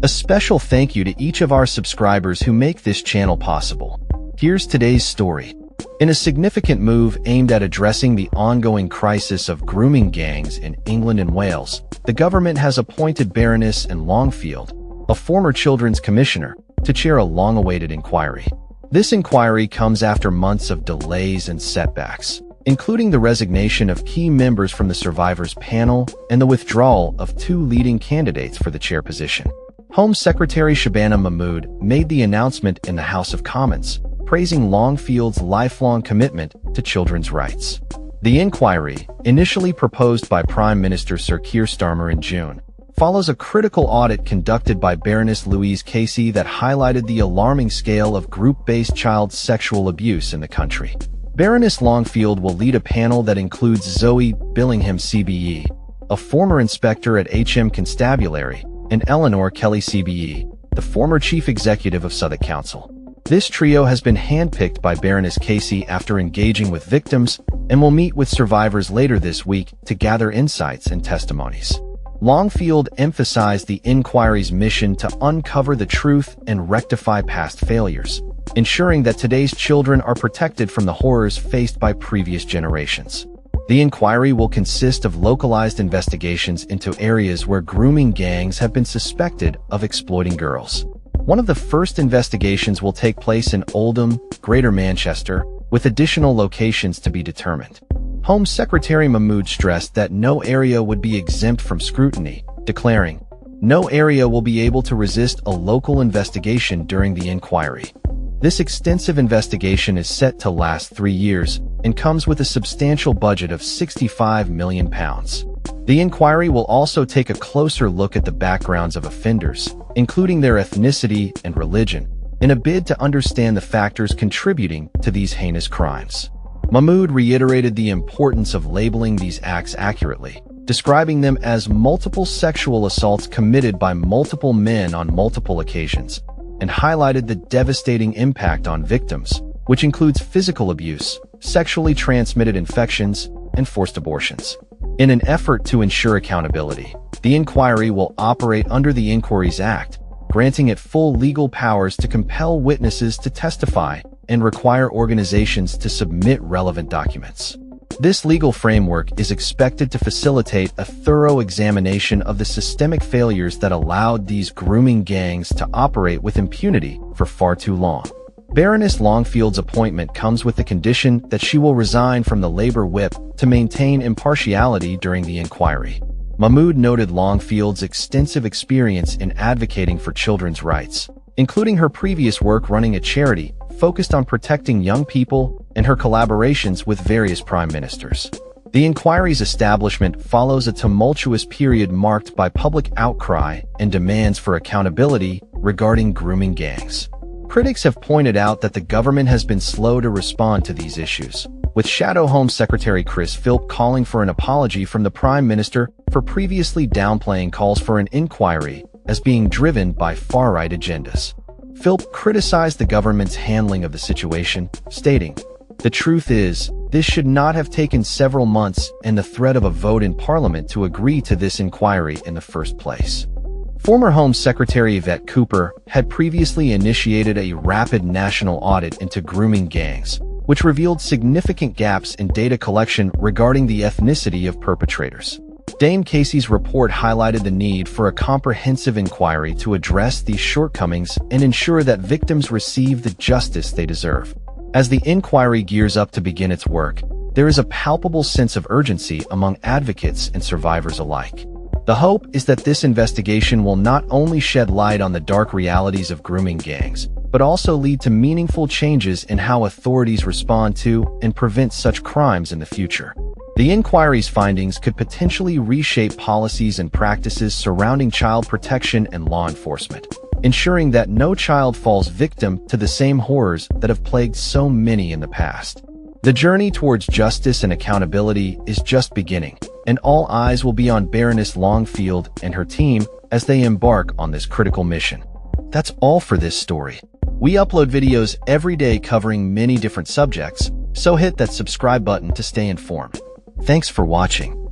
A special thank you to each of our subscribers who make this channel possible. Here's today's story. In a significant move aimed at addressing the ongoing crisis of grooming gangs in England and Wales, the government has appointed Baroness Anne Longfield, a former children's commissioner, to chair a long-awaited inquiry. This inquiry comes after months of delays and setbacks, including the resignation of key members from the survivors panel and the withdrawal of two leading candidates for the chair position. Home Secretary Shabana Mahmood made the announcement in the House of Commons, praising Longfield's lifelong commitment to children's rights. The inquiry, initially proposed by Prime Minister Sir Keir Starmer in June, follows a critical audit conducted by Baroness Louise Casey that highlighted the alarming scale of group-based child sexual abuse in the country. Baroness Longfield will lead a panel that includes Zoe Billingham CBE, a former inspector at HM Constabulary, and Eleanor Kelly CBE, the former chief executive of Southwark Council. This trio has been handpicked by Baroness Casey after engaging with victims and will meet with survivors later this week to gather insights and testimonies. Longfield emphasized the inquiry's mission to uncover the truth and rectify past failures, ensuring that today's children are protected from the horrors faced by previous generations. The inquiry will consist of localized investigations into areas where grooming gangs have been suspected of exploiting girls. One of the first investigations will take place in Oldham, Greater Manchester, with additional locations to be determined. Home Secretary Mahmood stressed that no area would be exempt from scrutiny, declaring, "No area will be able to resist a local investigation during the inquiry." This extensive investigation is set to last 3 years and comes with a substantial budget of £65 million. The inquiry will also take a closer look at the backgrounds of offenders, including their ethnicity and religion, in a bid to understand the factors contributing to these heinous crimes. Mahmood reiterated the importance of labeling these acts accurately, describing them as multiple sexual assaults committed by multiple men on multiple occasions, and highlighted the devastating impact on victims, which includes physical abuse, sexually transmitted infections, and forced abortions. In an effort to ensure accountability, the inquiry will operate under the Inquiries Act, granting it full legal powers to compel witnesses to testify and require organizations to submit relevant documents. This legal framework is expected to facilitate a thorough examination of the systemic failures that allowed these grooming gangs to operate with impunity for far too long. Baroness Longfield's appointment comes with the condition that she will resign from the Labour whip to maintain impartiality during the inquiry. Mahmood noted Longfield's extensive experience in advocating for children's rights, including her previous work running a charity focused on protecting young people and her collaborations with various prime ministers. The inquiry's establishment follows a tumultuous period marked by public outcry and demands for accountability regarding grooming gangs. Critics have pointed out that the government has been slow to respond to these issues, with Shadow Home Secretary Chris Philp calling for an apology from the Prime Minister for previously downplaying calls for an inquiry as being driven by far-right agendas. Philp criticized the government's handling of the situation, stating, "The truth is, this should not have taken several months and the threat of a vote in Parliament to agree to this inquiry in the first place." Former Home Secretary Yvette Cooper had previously initiated a rapid national audit into grooming gangs, which revealed significant gaps in data collection regarding the ethnicity of perpetrators. Dame Casey's report highlighted the need for a comprehensive inquiry to address these shortcomings and ensure that victims receive the justice they deserve. As the inquiry gears up to begin its work, there is a palpable sense of urgency among advocates and survivors alike. The hope is that this investigation will not only shed light on the dark realities of grooming gangs, but also lead to meaningful changes in how authorities respond to and prevent such crimes in the future. The inquiry's findings could potentially reshape policies and practices surrounding child protection and law enforcement, ensuring that no child falls victim to the same horrors that have plagued so many in the past. The journey towards justice and accountability is just beginning, and all eyes will be on Baroness Longfield and her team as they embark on this critical mission. That's all for this story. We upload videos every day covering many different subjects, so hit that subscribe button to stay informed. Thanks for watching.